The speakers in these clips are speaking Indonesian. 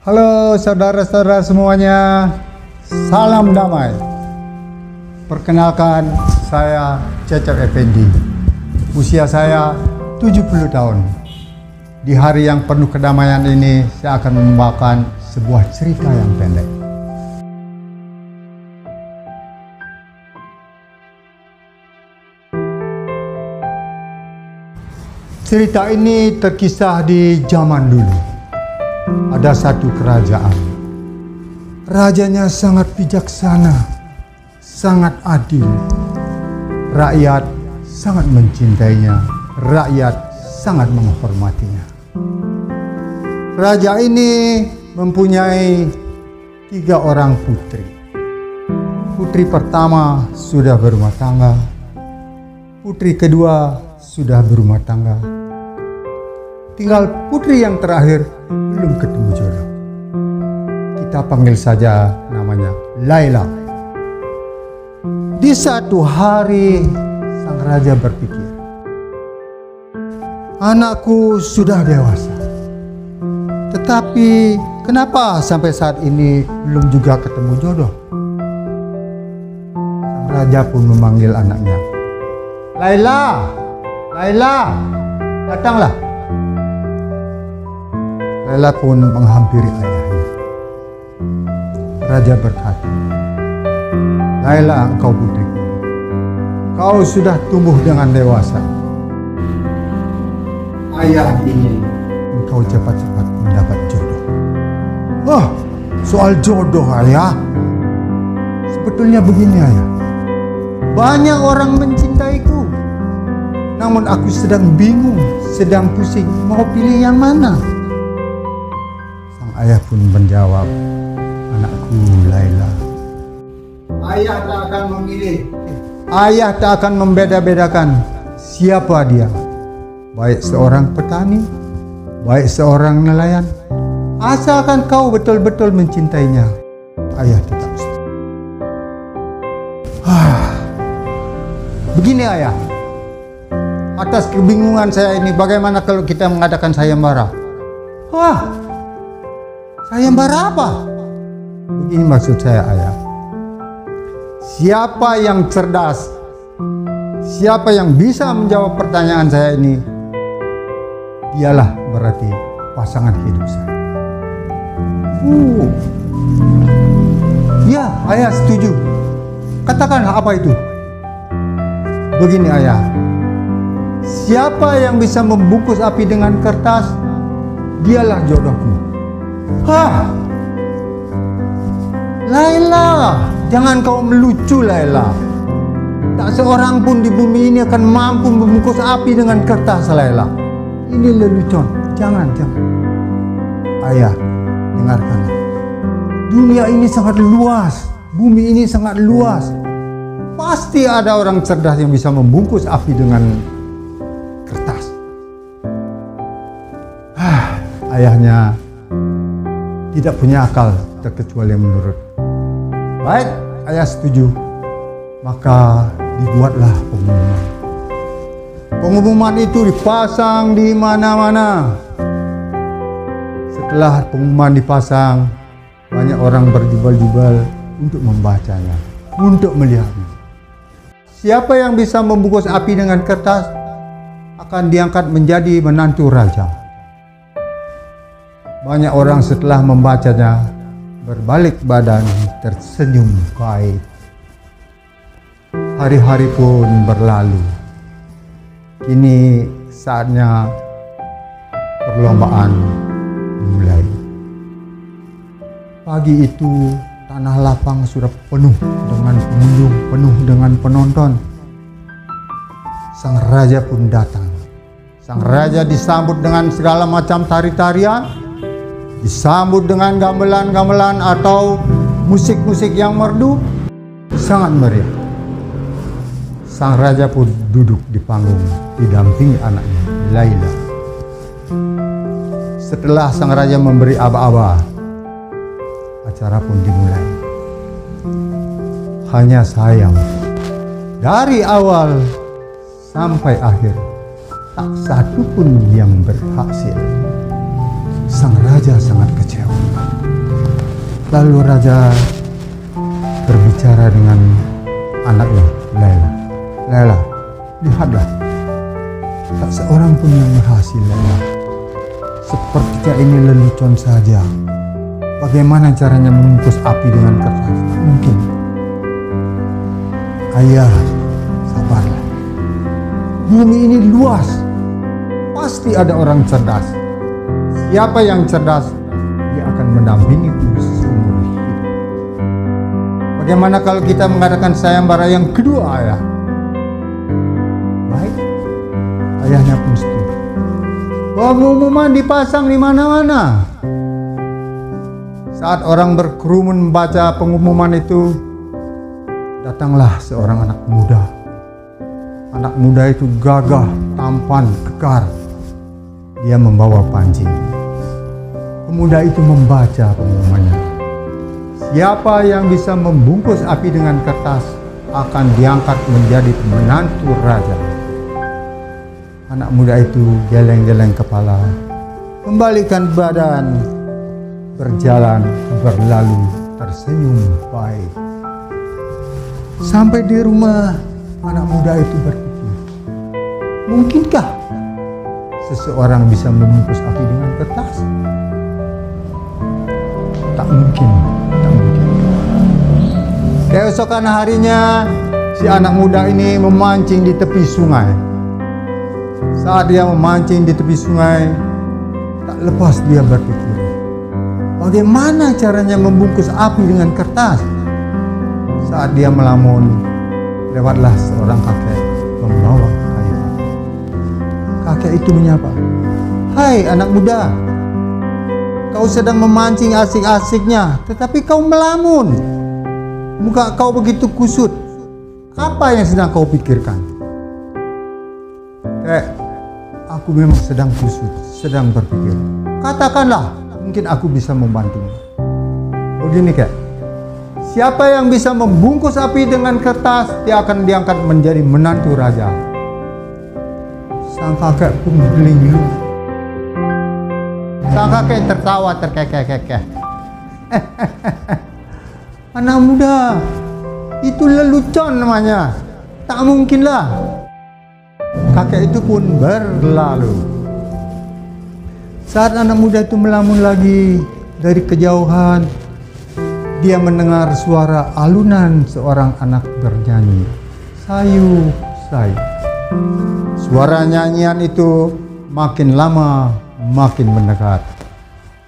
Halo saudara-saudara semuanya, salam damai. Perkenalkan, saya Cecep Effendi. Usia saya 70 tahun. Di hari yang penuh kedamaian ini, saya akan membawakan sebuah cerita yang pendek. Cerita ini terkisah di zaman dulu. Ada satu kerajaan. Rajanya sangat bijaksana, sangat adil. Rakyat sangat mencintainya, rakyat sangat menghormatinya. Raja ini mempunyai 3 orang putri. Putri pertama sudah berumah tangga, putri kedua sudah berumah tangga. Tinggal putri yang terakhir belum ketemu jodoh. Kita panggil saja namanya Laila. Di satu hari sang raja berpikir, anakku sudah dewasa, tetapi kenapa sampai saat ini belum juga ketemu jodoh? Sang raja pun memanggil anaknya, Laila, Laila, datanglah. Laila pun menghampiri ayahnya. Raja berkata, Laila, engkau putriku, kau sudah tumbuh dengan dewasa. Ayah ingin engkau cepat-cepat mendapat jodoh. Wah, soal jodoh ayah, sebetulnya begini ayah, banyak orang mencintaiku, namun aku sedang bingung, sedang pusing, mau pilih yang mana? Ayah pun menjawab, anakku Laila, ayah tak akan memilih, ayah tak akan membeda-bedakan siapa dia, baik seorang petani, baik seorang nelayan, asalkan kau betul-betul mencintainya, ayah tetap setuju. Begini ayah, atas kebingungan saya ini, bagaimana kalau kita mengadakan sayembara? Sayembara apa? Begini maksud saya ayah. Siapa yang cerdas, siapa yang bisa menjawab pertanyaan saya ini, dialah berarti pasangan hidup saya. Ya, ayah setuju. Katakanlah apa itu? Begini ayah, siapa yang bisa membungkus api dengan kertas, dialah jodohku. Laila, jangan kau melucu Laila. Tak seorang pun di bumi ini akan mampu membungkus api dengan kertas Laila. Ini lelucon, jangan. Ayah, dengarkanlah. Dunia ini sangat luas, bumi ini sangat luas. Pasti ada orang cerdas yang bisa membungkus api dengan kertas. Ayahnya tidak punya akal terkecuali menurut. Baik, ayah setuju. Maka dibuatlah pengumuman. Pengumuman itu dipasang di mana-mana. Setelah pengumuman dipasang, banyak orang berjubel-jubel untuk membacanya, untuk melihatnya. Siapa yang bisa membungkus api dengan kertas akan diangkat menjadi menantu raja. Banyak orang setelah membacanya berbalik badan tersenyum pahit. Hari-hari pun berlalu. Kini saatnya perlombaan mulai. Pagi itu tanah lapang sudah penuh dengan pengunjung, penuh dengan penonton. Sang raja pun datang. Sang raja disambut dengan segala macam tari-tarian, disambut dengan gamelan-gamelan atau musik-musik yang merdu, sangat meriah. Sang raja pun duduk di panggung didampingi anaknya Laila. Setelah sang raja memberi aba-aba, acara pun dimulai. Hanya sayang, dari awal sampai akhir tak satu pun yang berhasil. Sang raja sangat kecewa. Lalu raja berbicara dengan anaknya, Laila. Laila, lihatlah, tak seorang pun yang berhasil, Laila. Sepertinya ini lelucon saja. Bagaimana caranya membungkus api dengan kertas? Tak mungkin. Ayah, sabarlah. Bumi ini luas. Pasti ada orang cerdas. Siapa yang cerdas, dia akan mendampingiku seumur hidup. Bagaimana kalau kita mengadakan sayembara yang kedua, ayah? Baik. Ayahnya pun setuju. Pengumuman dipasang di mana-mana. Saat orang berkerumun membaca pengumuman itu, datanglah seorang anak muda. Anak muda itu gagah, tampan, kekar. Dia membawa pancing. Pemuda itu membaca pengumumannya. Siapa yang bisa membungkus api dengan kertas akan diangkat menjadi menantu raja. Anak muda itu geleng-geleng kepala, membalikkan badan, berjalan, berlalu, tersenyum baik. Sampai di rumah, anak muda itu berpikir, mungkinkah seseorang bisa membungkus api dengan kertas? Tak mungkin, tak mungkin. Keesokan harinya, si anak muda ini memancing di tepi sungai. Saat dia memancing di tepi sungai, tak lepas dia berpikir, bagaimana caranya membungkus api dengan kertas? Saat dia melamun, lewatlah seorang kakek membawa kayu api. Kakek itu menyapa, "Hai anak muda, kau sedang memancing asik-asiknya, tetapi kau melamun. Muka kau begitu kusut. Apa yang sedang kau pikirkan?" Aku memang sedang kusut, sedang berpikir. Katakanlah, mungkin aku bisa membantumu. Begini kek, siapa yang bisa membungkus api dengan kertas, dia akan diangkat menjadi menantu raja. Sang kakek pun berlinglung. Sang kakek tertawa terkekeh-kekeh. Anak muda, itu lelucon namanya. Tak mungkinlah. Kakek itu pun berlalu. Saat anak muda itu melamun lagi, dari kejauhan dia mendengar suara alunan seorang anak bernyanyi, sayu sayu. Suara nyanyian itu makin lama makin mendekat.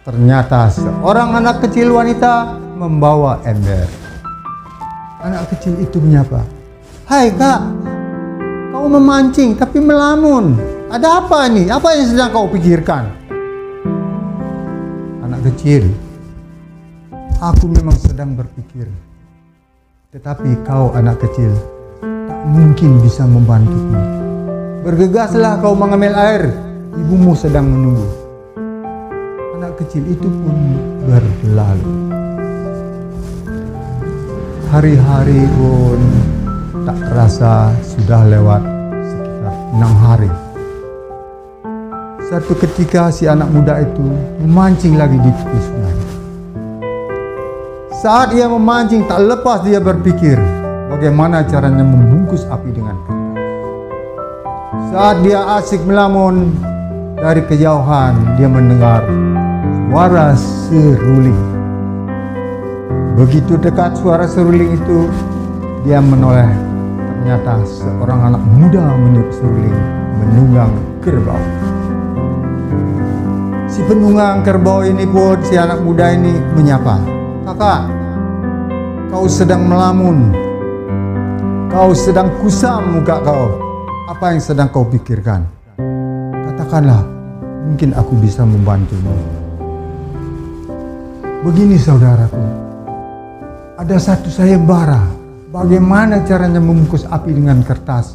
Ternyata seorang anak kecil wanita membawa ember. Anak kecil itu menyapa, "Hai kak, kau memancing tapi melamun. Ada apa ini? Apa yang sedang kau pikirkan?" Anak kecil, "Aku memang sedang berpikir. Tetapi kau anak kecil, tak mungkin bisa membantuku. Bergegaslah kau mengambil air. Ibumu sedang menunggu." Anak kecil itu pun berlalu. Hari-hari pun tak terasa sudah lewat sekitar 6 hari. Satu ketika si anak muda itu memancing lagi di tepi sungai. Saat ia memancing, tak lepas dia berpikir bagaimana caranya membungkus api dengan kertas. Saat dia asik melamun, dari kejauhan dia mendengar suara seruling. Begitu dekat suara seruling itu, dia menoleh. Ternyata seorang anak muda meniup seruling menunggang kerbau. Si penunggang kerbau ini pun, si anak muda ini menyapa, "Kakak, kau sedang melamun. Kau sedang kusam muka kau. Apa yang sedang kau pikirkan? Katakanlah, mungkin aku bisa membantumu." Begini saudaraku, ada satu sayembara. Bagaimana caranya membungkus api dengan kertas?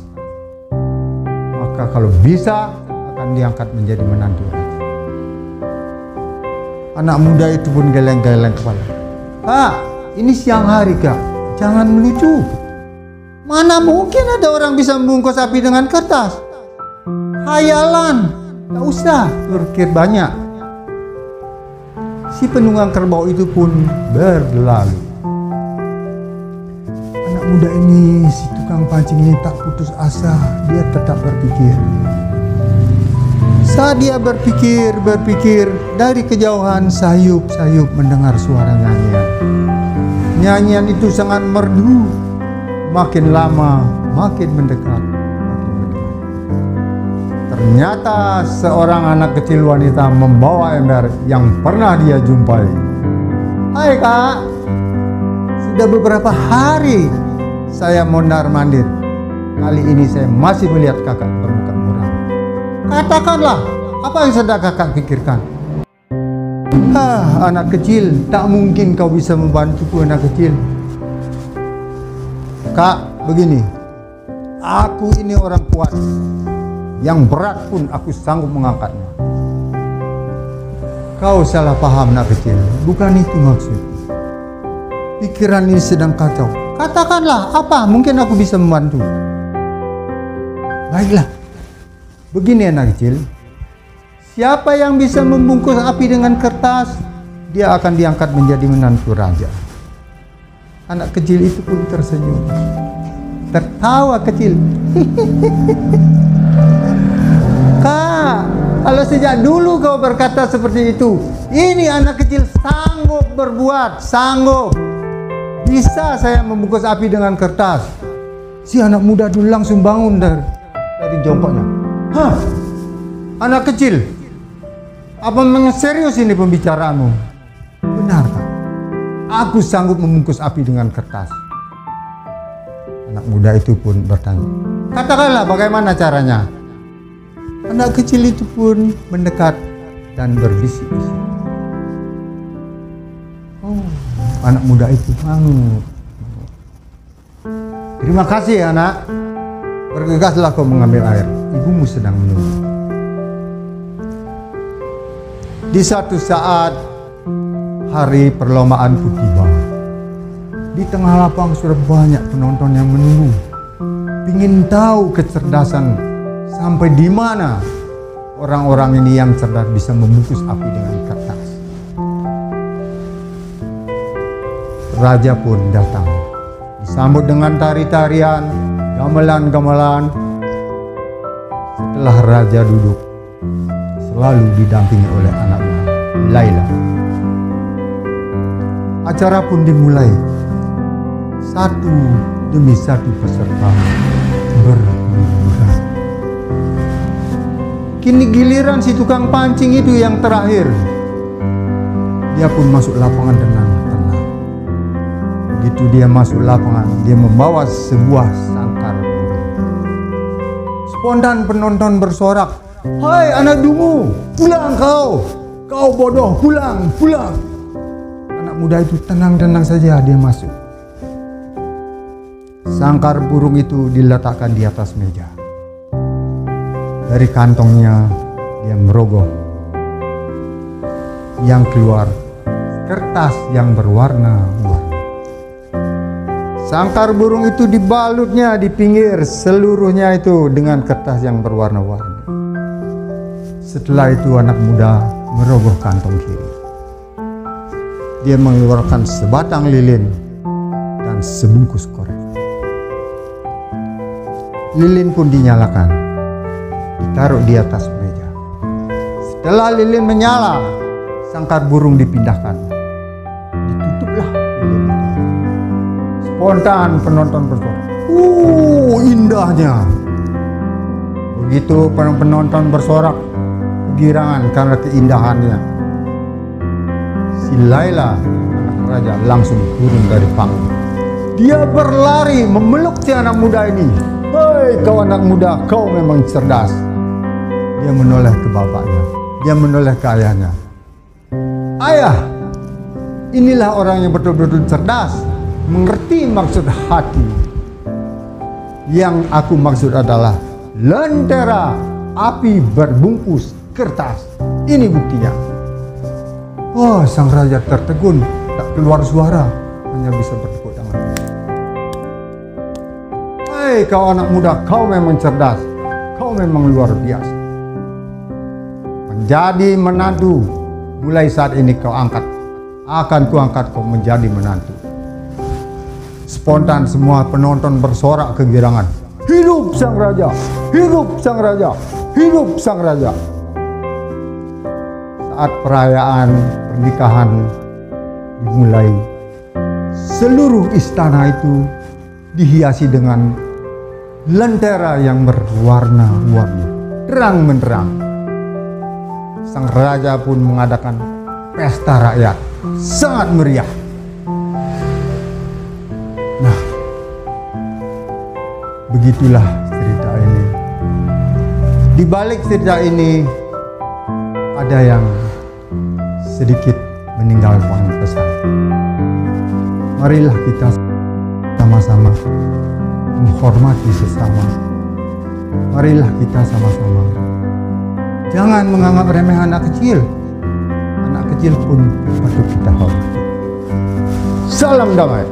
Maka kalau bisa, akan diangkat menjadi menantu raja. Anak muda itu pun geleng-geleng kepala. "Kak, ini siang hari kak. Jangan melucu. Mana mungkin ada orang bisa membungkus api dengan kertas? Hayalan. Tak usah berpikir banyak." Si penunggang kerbau itu pun berlalu. Anak muda ini, si tukang pancing ini tak putus asa. Dia tetap berpikir. Saat dia berpikir, dari kejauhan sayup-sayup mendengar suara nyanyian. Nyanyian itu sangat merdu. Makin lama, makin mendekat. Ternyata seorang anak kecil wanita membawa ember yang pernah dia jumpai. Hai kak, sudah beberapa hari saya mondar-mandir. Kali ini saya masih melihat kakak bermuka muram. Katakanlah, apa yang sedang kakak pikirkan? Anak kecil, tak mungkin kau bisa membantuku anak kecil. Kak, begini, aku ini orang kuat. Yang berat pun aku sanggup mengangkatnya. Kau salah paham anak kecil, bukan itu maksudku. Pikiran ini sedang kacau. Katakanlah, apa mungkin aku bisa membantu? Baiklah, begini anak kecil. Siapa yang bisa membungkus api dengan kertas, dia akan diangkat menjadi menantu raja. Anak kecil itu pun tersenyum, tertawa kecil. Kak, kalau sejak dulu kau berkata seperti itu, ini anak kecil sanggup berbuat, sanggup. Bisa saya membungkus api dengan kertas. Si anak muda dulu langsung bangun dari jongkoknya. Hah, anak kecil, apa memang serius ini pembicaraanmu? Benar, Kak. Aku sanggup membungkus api dengan kertas. Anak muda itu pun bertanya, katakanlah bagaimana caranya? Anak kecil itu pun mendekat dan berbisik-bisik. Oh, anak muda itu bangun. Terima kasih anak. Bergegaslah kau mengambil air. Ibumu sedang menunggu. Di satu saat hari perlombaan pun tiba. Di tengah lapang sudah banyak penonton yang menunggu. Ingin tahu kecerdasan sampai di mana orang-orang ini yang cerdas bisa membungkus api dengan kertas. Raja pun datang, disambut dengan tari-tarian, gamelan-gamelan. Setelah raja duduk, selalu didampingi oleh anaknya, Laila. Acara pun dimulai. Satu demi satu peserta berguguran. Kini giliran si tukang pancing itu yang terakhir. Dia pun masuk lapangan dengan tenang. Begitu dia masuk lapangan, dia membawa sebuah sangkar burung. Spontan penonton bersorak, "Hai anak dungu, pulang kau! Kau bodoh, pulang, pulang!" Anak muda itu tenang-tenang saja dia masuk. Sangkar burung itu diletakkan di atas meja. Dari kantongnya dia merogoh. Yang keluar kertas yang berwarna-warni. Sangkar burung itu dibalutnya di pinggir seluruhnya itu dengan kertas yang berwarna-warni. Setelah itu anak muda merogoh kantong kiri. Dia mengeluarkan sebatang lilin dan sebungkus korek. Lilin pun dinyalakan, ditaruh di atas meja. Setelah lilin menyala, sangkar burung dipindahkan. Ditutuplah lilin itu. Spontan penonton bersorak, indahnya! Begitu penonton bersorak, kegirangan karena keindahannya. Si Laila, anak raja, langsung turun dari panggung. Dia berlari memeluk si anak muda ini. "Hei kau anak muda, kau memang cerdas." Dia menoleh ke bapaknya, dia menoleh ke ayahnya. "Ayah, inilah orang yang betul-betul cerdas, mengerti maksud hati. Yang aku maksud adalah lentera api berbungkus kertas. Ini buktinya." Wah, sang raja tertegun, tak keluar suara, hanya bisa bertepuk tangan. "Hei kau anak muda, kau memang cerdas, kau memang luar biasa. Menjadi menantu mulai saat ini akan kuangkat kau menjadi menantu. Spontan semua penonton bersorak kegirangan. Hidup sang raja! Hidup sang raja! Hidup sang raja! Saat perayaan pernikahan dimulai, seluruh istana itu dihiasi dengan lentera yang berwarna-warni, terang menderang. Sang raja pun mengadakan pesta rakyat sangat meriah. Nah, begitulah cerita ini. Di balik cerita ini ada yang sedikit meninggalkan pesan. Marilah kita sama-sama menghormati sesama. Marilah kita sama-sama jangan menganggap remeh anak kecil. Anak kecil pun patut kita hormati. Salam damai.